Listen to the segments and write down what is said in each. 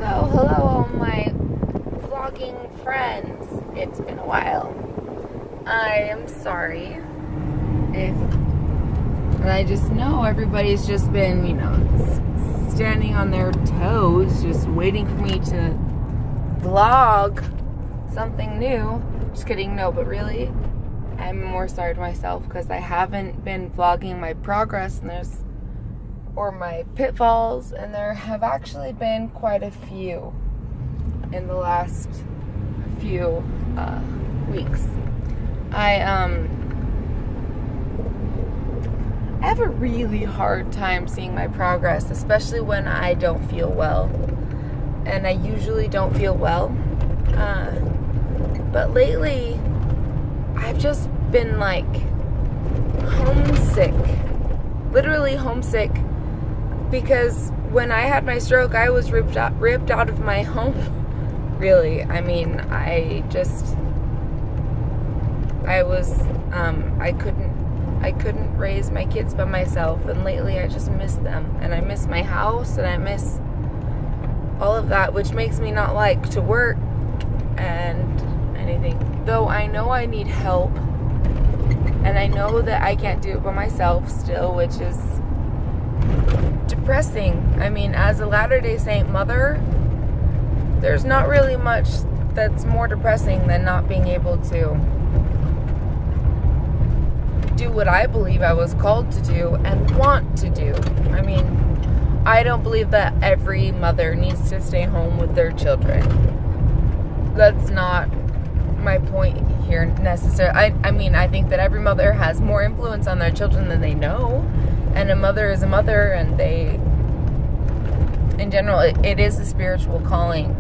So, hello all my vlogging friends. It's been a while. I am sorry and I just know everybody's just been, standing on their toes, just waiting for me to vlog something new. Just kidding, no, but really, I'm more sorry to myself because I haven't been vlogging my progress or my pitfalls, and there have actually been quite a few in the last few weeks. I have a really hard time seeing my progress, especially when I don't feel well, and I usually don't feel well, but lately I've just been like homesick, literally homesick. Because when I had my stroke, I was ripped out of my home. Really, I mean, I couldn't raise my kids by myself, and lately I just miss them, and I miss my house, and I miss all of that, which makes me not like to work and anything. Though I know I need help, and I know that I can't do it by myself still, which is depressing. I mean, as a Latter-day Saint mother, there's not really much that's more depressing than not being able to do what I believe I was called to do and want to do. I mean, I don't believe that every mother needs to stay home with their children. That's not my point here necessarily. I mean, I think that every mother has more influence on their children than they know. And a mother is a mother, and in general, it is a spiritual calling.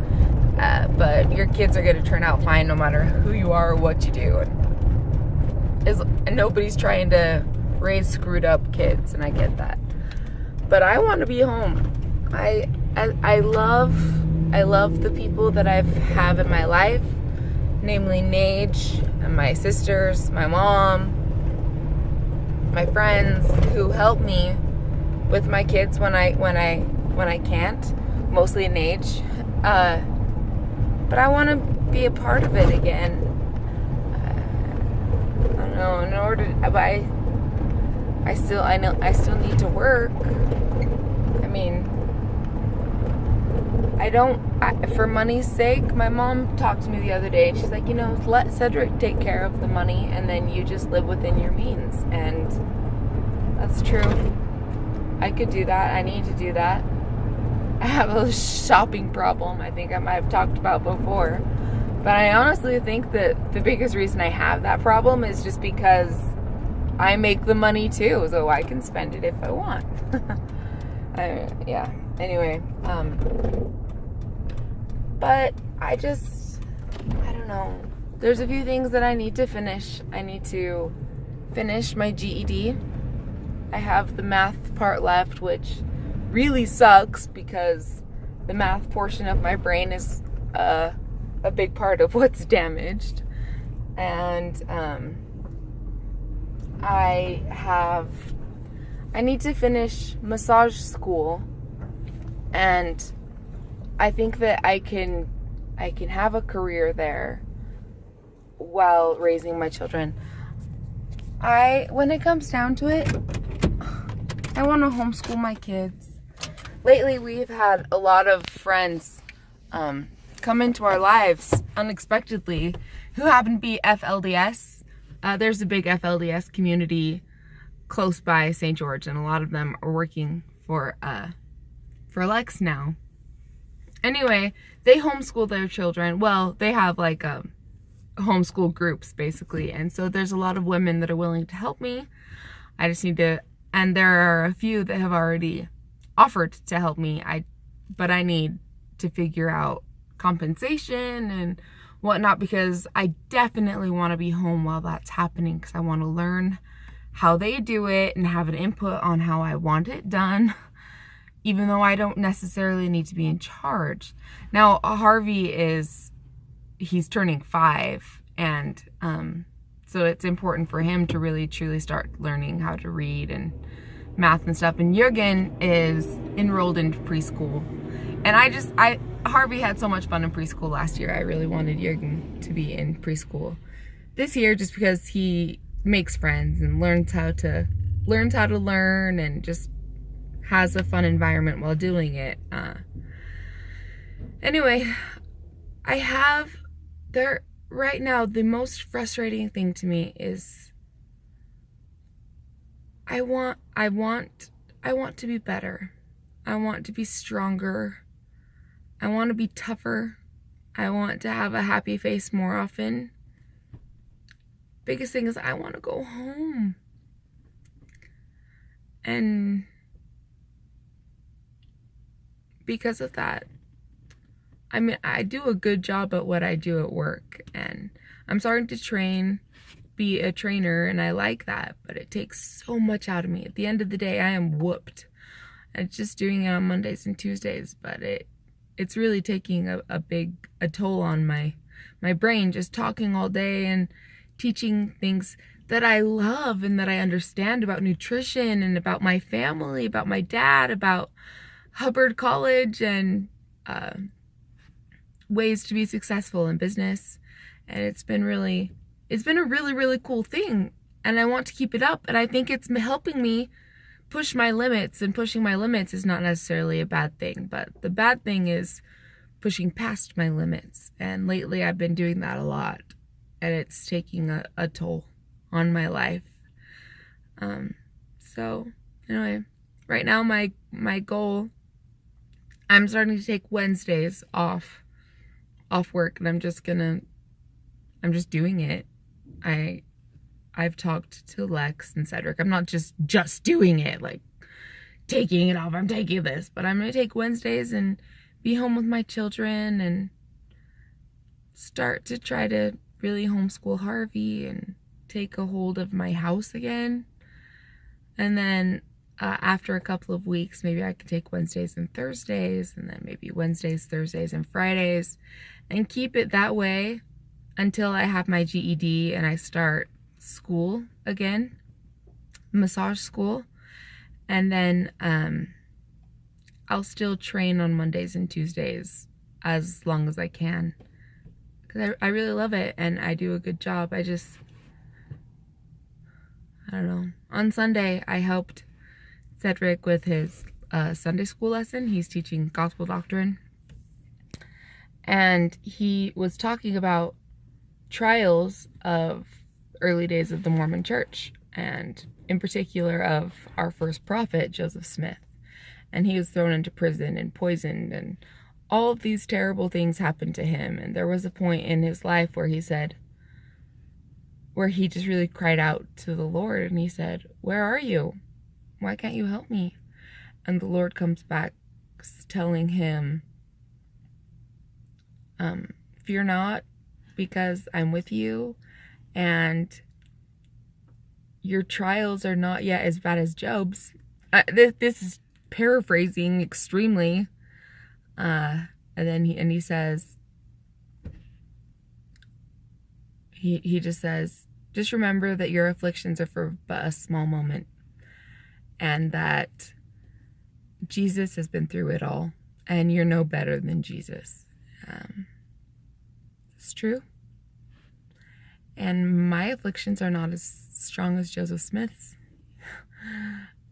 But your kids are going to turn out fine no matter who you are or what you do. And nobody's trying to raise screwed up kids, and I get that. But I want to be home. I love the people that I have in my life, namely Nage and my sisters, my mom, my friends who help me with my kids when I can't, mostly Nage. But I want to be a part of it again. I don't know, but I still need to work. I mean, for money's sake, my mom talked to me the other day, and she's like, let Cedric take care of the money, and then you just live within your means. And that's true. I could do that. I need to do that. I have a shopping problem, I think I might have talked about before. But I honestly think that the biggest reason I have that problem is just because I make the money too, so I can spend it if I want. Yeah. Anyway, but I don't know. There's a few things that I need to finish. I need to finish my GED. I have the math part left, which really sucks because the math portion of my brain is a big part of what's damaged. And I need to finish massage school, and I think that I can have a career there while raising my children. When it comes down to it, I want to homeschool my kids. Lately, we've had a lot of friends come into our lives unexpectedly who happen to be FLDS. There's a big FLDS community close by St. George, and a lot of them are working for Lex now. Anyway, they homeschool their children. Well, they have like homeschool groups basically, and so there's a lot of women that are willing to help me. I just need to, and there are a few that have already offered to help me. But I need to figure out compensation and whatnot, because I definitely want to be home while that's happening, because I want to learn how they do it and have an input on how I want it done, even though I don't necessarily need to be in charge. Now, Harvey he's turning 5, and so it's important for him to really truly start learning how to read and math and stuff. And Jürgen is enrolled into preschool, and Harvey had so much fun in preschool last year. I really wanted Jürgen to be in preschool this year just because he makes friends and learns how to learn and just has a fun environment while doing it. Anyway, I have there right now, the most frustrating thing to me is I want to be better. I want to be stronger. I want to be tougher. I want to have a happy face more often. Biggest thing is I want to go home. And because of that, I mean, I do a good job at what I do at work, and I'm starting to be a trainer, and I like that, but it takes so much out of me. At the end of the day, I am whooped. I'm just doing it on Mondays and Tuesdays, but it's really taking a toll on my brain, just talking all day and teaching things that I love and that I understand about nutrition and about my family, about my dad, about Hubbard College, and ways to be successful in business. And it's been a really, really cool thing, and I want to keep it up, and I think it's helping me push my limits, and pushing my limits is not necessarily a bad thing, but the bad thing is pushing past my limits. And lately I've been doing that a lot, and it's taking a toll on my life. So anyway, right now my goal, I'm starting to take Wednesdays off work, and I'm just doing it. I've talked to Lex and Cedric. I'm not just doing it, like taking it off. I'm taking this, but I'm going to take Wednesdays and be home with my children and start to try to really homeschool Harvey and take a hold of my house again. And then after a couple of weeks, maybe I could take Wednesdays and Thursdays, and then maybe Wednesdays, Thursdays, and Fridays, and keep it that way until I have my GED and I start school again, massage school. And then I'll still train on Mondays and Tuesdays as long as I can, because I really love it and I do a good job. I don't know. On Sunday, I helped Cedric with his Sunday school lesson. He's teaching gospel doctrine, and he was talking about trials of early days of the Mormon Church, and in particular of our first prophet, Joseph Smith. And he was thrown into prison and poisoned, and all of these terrible things happened to him. And there was a point in his life where he just really cried out to the Lord, and he said, "Where are you? Why can't you help me?" And the Lord comes back telling him, "Fear not, because I'm with you, and your trials are not yet as bad as Job's." This is paraphrasing extremely. And then he says, he just says, "Just remember that your afflictions are for but a small moment, and that Jesus has been through it all, and you're no better than Jesus." It's true. And my afflictions are not as strong as Joseph Smith's.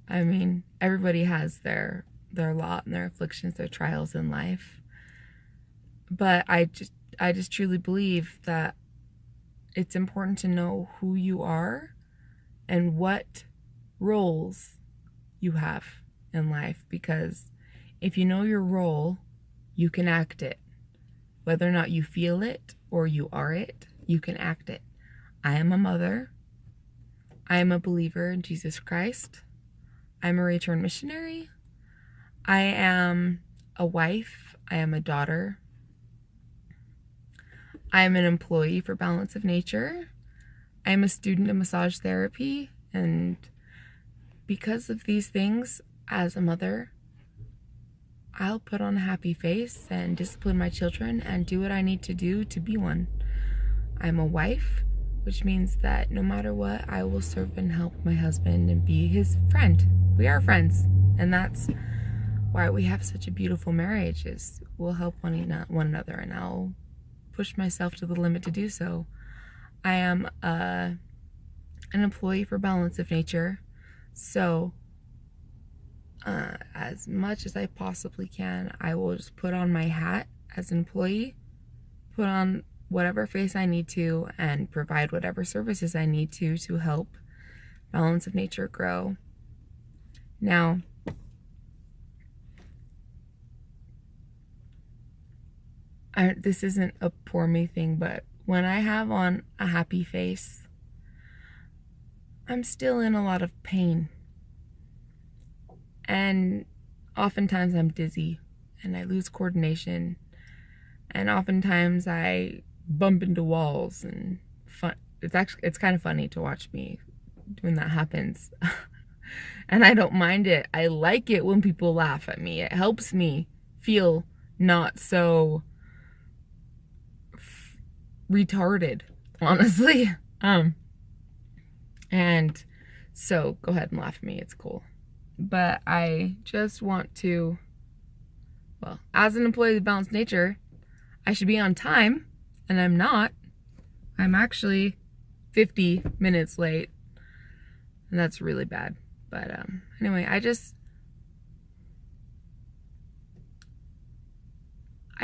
I mean, everybody has their lot and their afflictions, their trials in life. But I just truly believe that it's important to know who you are and what roles you have in life, because if you know your role, you can act it. Whether or not you feel it or you are it, you can act it. I am a mother. I am a believer in Jesus Christ. I'm a returned missionary. I am a wife. I am a daughter. I am an employee for Balance of Nature. I am a student of massage therapy. And because of these things, as a mother, I'll put on a happy face and discipline my children and do what I need to do to be one. I'm a wife, which means that no matter what, I will serve and help my husband and be his friend. We are friends, and that's why we have such a beautiful marriage is we'll help one another, and I'll push myself to the limit to do so. I am an employee for Balance of Nature, so as much as I possibly can, I will just put on my hat as an employee, put on whatever face I need to, and provide whatever services I need to help Balance of Nature grow. Now, this isn't a poor me thing, but when I have on a happy face, I'm still in a lot of pain. And oftentimes I'm dizzy and I lose coordination. And oftentimes I bump into walls, and it's kind of funny to watch me when that happens. And I don't mind it. I like it when people laugh at me. It helps me feel not so retarded, honestly. And so go ahead and laugh at me. It's cool. But I just want to, well, as an employee of Balanced Nature, I should be on time, and I'm not. I'm actually 50 minutes late, and that's really bad. But anyway, I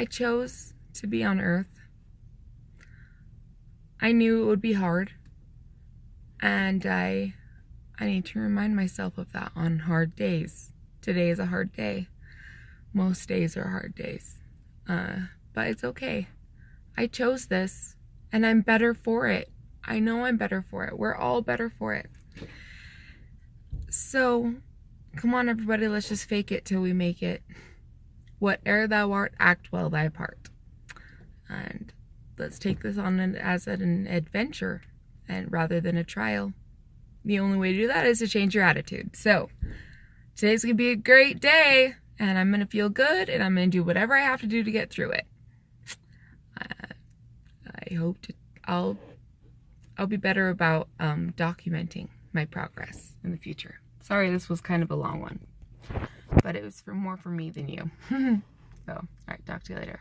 chose to be on Earth. I knew it would be hard, and I need to remind myself of that on hard days. Today is a hard day. Most days are hard days. But it's okay. I chose this, and I'm better for it. I know I'm better for it. We're all better for it. So, come on everybody, let's just fake it till we make it. Whate'er thou art, act well thy part. And let's take this on as an adventure, and rather than a trial. The only way to do that is to change your attitude. So, today's going to be a great day, and I'm going to feel good, and I'm going to do whatever I have to do to get through it. I hope I'll be better about documenting my progress in the future. Sorry, this was kind of a long one, but it was more for me than you. So, all right, talk to you later.